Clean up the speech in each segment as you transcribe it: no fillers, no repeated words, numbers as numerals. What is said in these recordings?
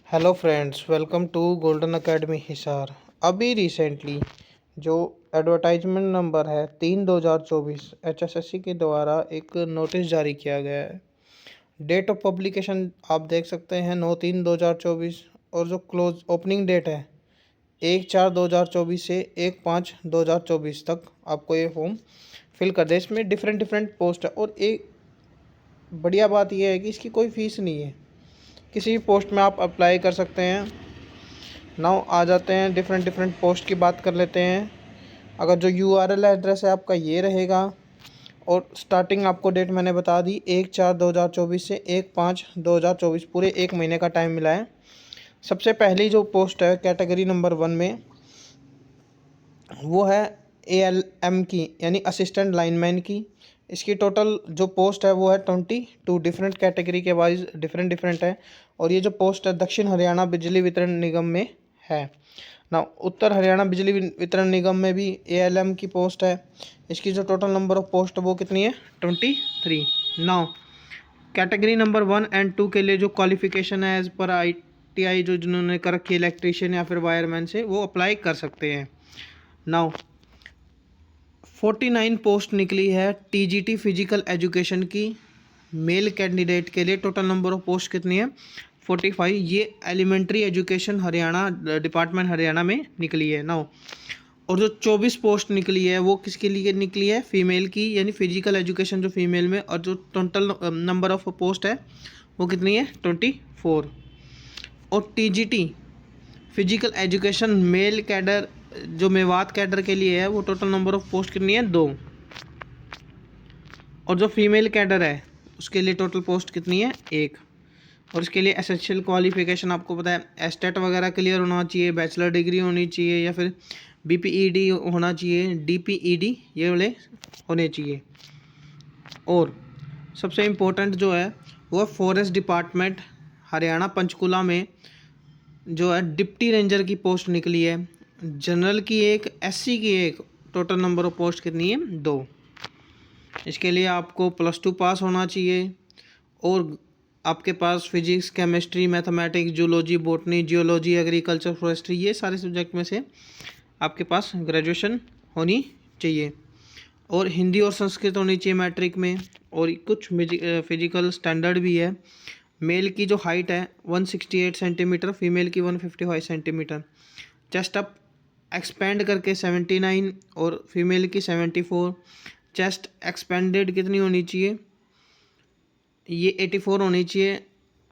Hello friends, welcome to Golden Academy Hisar. अभी recently जो advertisement number है 3/2024 एचएसएससी के द्वारा एक नोटिस जारी किया गया है। डेट ऑफ पब्लिकेशन आप देख सकते हैं 9/3/2024 और जो क्लोज ओपनिंग डेट है 1/4/2024 से 1/5/2024 तक आपको ये फॉर्म फिल कर दे। इसमें डिफरेंट डिफरेंट पोस्ट है और एक बढ़िया बात यह है कि इसकी कोई फ़ीस नहीं है, किसी भी पोस्ट में आप अप्लाई कर सकते हैं। नाउ आ जाते हैं डिफरेंट डिफरेंट पोस्ट की बात कर लेते हैं। अगर जो यूआरएल एड्रेस है आपका ये रहेगा और स्टार्टिंग आपको डेट मैंने बता दी 1/4/2024 से 1/5/2024, पूरे एक महीने का टाइम मिला है। सबसे पहली जो पोस्ट है कैटेगरी नंबर 1 में वो है ALM की, यानी असिस्टेंट लाइनमैन की। इसकी टोटल जो पोस्ट है वो है 22, डिफरेंट कैटेगरी के वाइज डिफरेंट डिफरेंट है। और ये जो पोस्ट है दक्षिण हरियाणा बिजली वितरण निगम में है ना। उत्तर हरियाणा बिजली वितरण निगम में भी ALM की पोस्ट है। इसकी जो टोटल नंबर ऑफ पोस्ट वो कितनी है 23। नाउ कैटेगरी नंबर 1 एंड 2 के लिए जो क्वालिफिकेशन है एज पर ITI जो जिन्होंने कर रखी है इलेक्ट्रीशियन या फिर वायरमैन से, वो अप्लाई कर सकते हैं। नाउ 49 पोस्ट निकली है TGT फिजिकल एजुकेशन की मेल कैंडिडेट के लिए। टोटल नंबर ऑफ पोस्ट कितनी है 45। ये elementary education Haryana department Haryana में निकली है। नाउ और जो 24 पोस्ट निकली है वो किसके लिए निकली है फीमेल की, यानी फिजिकल एजुकेशन जो फीमेल में। और जो टोटल नंबर ऑफ पोस्ट है वो कितनी है 24। और TGT physical education male cadre जो मेवात कैडर के लिए है वो टोटल नंबर ऑफ पोस्ट कितनी है 2। और जो फीमेल कैडर है उसके लिए टोटल पोस्ट कितनी है 1। और इसके लिए एसेंशियल क्वालिफिकेशन आपको पता है एस्टेट वगैरह क्लियर होना चाहिए, बैचलर डिग्री होनी चाहिए या फिर BPED होना चाहिए, DPED ये वाले होने चाहिए। और सबसे इम्पोर्टेंट जो है वो फॉरेस्ट डिपार्टमेंट हरियाणा पंचकुला में जो है डिप्टी रेंजर की पोस्ट निकली है। जनरल की 1, SC की 1। टोटल नंबर ऑफ पोस्ट कितनी है 2। इसके लिए आपको +2 पास होना चाहिए और आपके पास physics, chemistry, mathematics, zoology, botany, geology, agriculture, forestry ये सारे सब्जेक्ट में से आपके पास ग्रेजुएशन होनी चाहिए। और हिंदी और संस्कृत होनी चाहिए मैट्रिक में। और कुछ फिजिकल स्टैंडर्ड भी है। मेल की जो हाइट है 168 सेंटीमीटर, फीमेल की 155 सेंटीमीटर। चेस्ट अप एक्सपेंड करके 79 और फीमेल की 74। चेस्ट एक्सपेंडेड कितनी होनी चाहिए ये 84 होनी चाहिए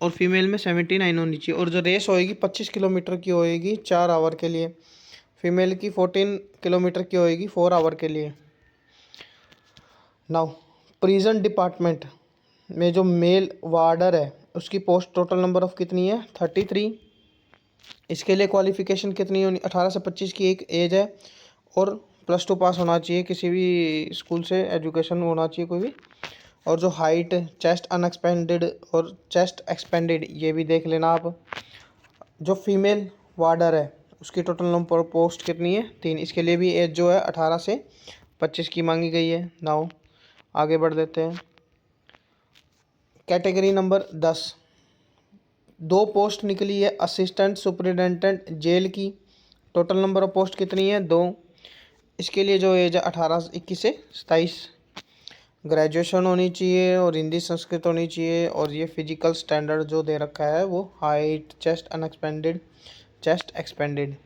और फीमेल में 79 होनी चाहिए। और जो रेस होएगी 25 किलोमीटर की होएगी 4 आवर के लिए। फीमेल की 14 किलोमीटर की होएगी 4 आवर के लिए। नाउ प्रिजन डिपार्टमेंट में जो मेल वार्डर है उसकी पोस्ट टोटल नंबर ऑफ कितनी है 33। इसके लिए क्वालिफिकेशन कितनी होनी 18 से 25 की एक एज है और +2 पास होना चाहिए किसी भी स्कूल से, एजुकेशन होना चाहिए कोई भी। और जो हाइट, चेस्ट अनएक्सपेंडेड और चेस्ट एक्सपेंडेड ये भी देख लेना आप। जो फीमेल वार्डर है उसकी टोटल नंबर पोस्ट कितनी है 3। इसके लिए भी एज जो है 18 से 25 की मांगी गई है। नाउ आगे बढ़ देते हैं। कैटेगरी नंबर 10 2 पोस्ट निकली है असिस्टेंट सुपरिटेंडेंट जेल की। टोटल नंबर ऑफ पोस्ट कितनी है 2। इसके लिए जो एज है 18 से 21 से 27। ग्रेजुएशन होनी चाहिए और हिंदी संस्कृत होनी चाहिए। और ये फिजिकल स्टैंडर्ड जो दे रखा है वो height, chest unexpanded, chest expanded.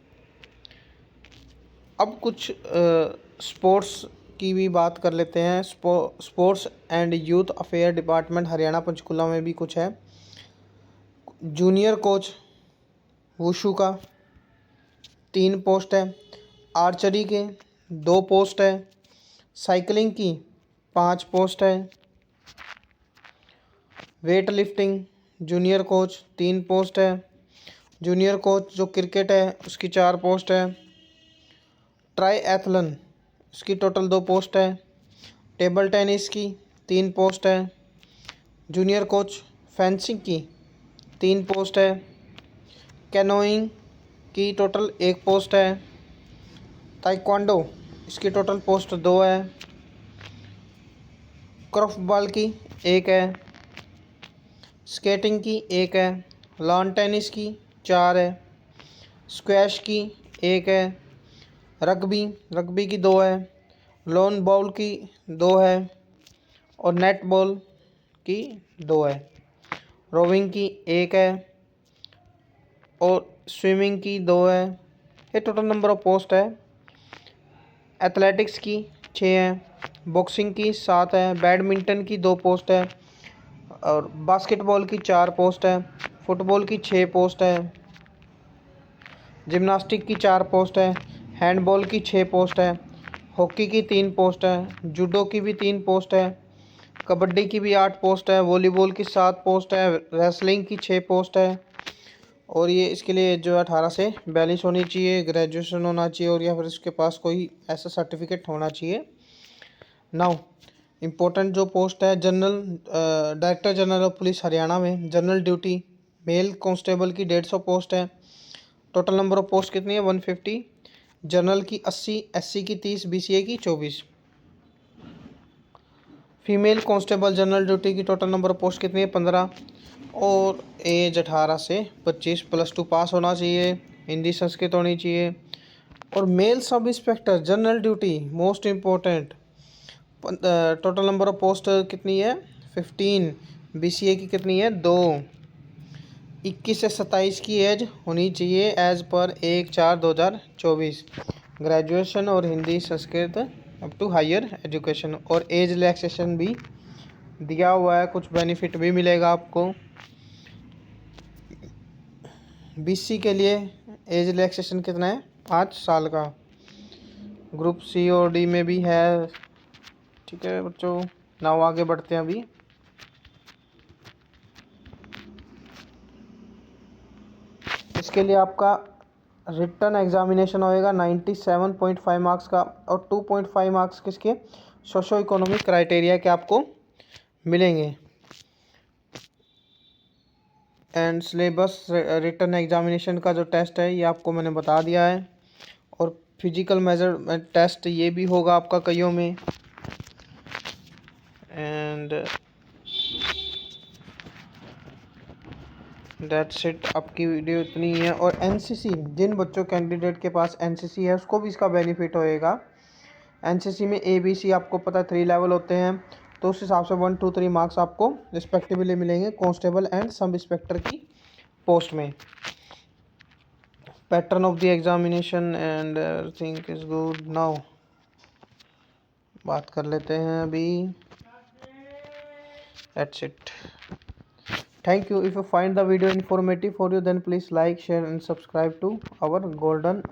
अब कुछ स्पोर्ट्स की भी बात कर लेते हैं। Sports and youth affair department Haryana Panchkula में भी कुछ है। जूनियर कोच वुशु का 3 पोस्ट है। आर्चरी के 2 पोस्ट है। साइकिलिंग की 5 पोस्ट है। Weight lifting junior coach 3 post है। जूनियर कोच जो क्रिकेट है उसकी 4 पोस्ट है। ट्राई एथलन उसकी टोटल 2 पोस्ट है। टेबल टेनिस की 3 पोस्ट है। जूनियर कोच फेंसिंग की 3 पोस्ट है। कैनोइंग की टोटल 1 पोस्ट है। ताइक्वांडो इसकी टोटल पोस्ट 2 है। क्रॉफबॉल की 1 है। स्केटिंग की 1 है। लॉन टेनिस की 4 है, स्क्वैश की 1 है, रग्बी की 2 है, लॉन बॉल की 2 है और नेट बॉल की 2 है, रोविंग की 1 है और स्विमिंग की 2 है। ये टोटल नंबर ऑफ पोस्ट है। एथलेटिक्स की 6 है, बॉक्सिंग की 7 है, बैडमिंटन की 2 पोस्ट है और बास्केटबॉल की 4 पोस्ट है, फुटबॉल की 6 पोस्ट है, जिम्नास्टिक की 4 पोस्ट है, हैंडबॉल की 6 पोस्ट है, हॉकी की 3 पोस्ट है, जूडो की भी 3 पोस्ट है, कबड्डी की भी 8 पोस्ट है, वॉलीबॉल की 7 पोस्ट है, रेसलिंग की 6 पोस्ट है और ये इसके लिए जो 18 से 42 होनी चाहिए, ग्रेजुएशन होना चाहिए और या फिर इसके पास कोई ऐसा सर्टिफिकेट होना चाहिए। नाउ इम्पोर्टेंट जो पोस्ट है, general director general of police Haryana में जनरल ड्यूटी मेल कांस्टेबल की 150 पोस्ट है। टोटल नंबर ऑफ पोस्ट कितनी है 150, जनरल की 80, एससी की 30, बीसीए की 24। फीमेल कांस्टेबल जनरल ड्यूटी की टोटल नंबर ऑफ पोस्ट कितनी है 15 और एज 18 से 25, +2 पास होना चाहिए, हिंदी संस्कृत होनी चाहिए। और male sub inspector general duty most important, total number of post कितनी है 15, बीसीए की कितनी है 2, 21 से 27 की एज होनी चाहिए एज पर 1/4/2024, ग्रेजुएशन और Hindi Sanskrit up to higher education. और एज रिलैक्सेशन भी दिया हुआ है, कुछ बेनिफिट भी मिलेगा आपको। बीसी के लिए एज रिलैक्सेशन कितना है 5 साल का, ग्रुप सी और डी में भी है। ठीक है बच्चों, नाउ आगे बढ़ते हैं। अभी इसके लिए आपका रिटन एग्जामिनेशन होएगा 97.5 मार्क्स का और 2.5 मार्क्स किसके सोशो इकोनॉमिक क्राइटेरिया के आपको मिलेंगे। एंड सिलेबस रिटन एग्जामिनेशन का जो टेस्ट है ये आपको मैंने बता दिया है और फिजिकल मेजरमेंट टेस्ट ये भी होगा आपका कईयों में। एंड दैट्स इट, आपकी वीडियो इतनी ही है। और एनसीसी, जिन बच्चों कैंडिडेट के पास एनसीसी है उसको भी इसका बेनिफिट होएगा। एनसीसी में एबीसी आपको पता है 3 लेवल होते हैं, तो उस हिसाब से 1, 2, 3 मार्क्स आपको रिस्पेक्टिवली मिलेंगे कांस्टेबल एंड सब इंस्पेक्टर की पोस्ट में। Pattern of the examination and everything is good. Now बात कर लेते हैं अभी। That's it, thank you. If you find the video informative for you, then please like, share and subscribe to our golden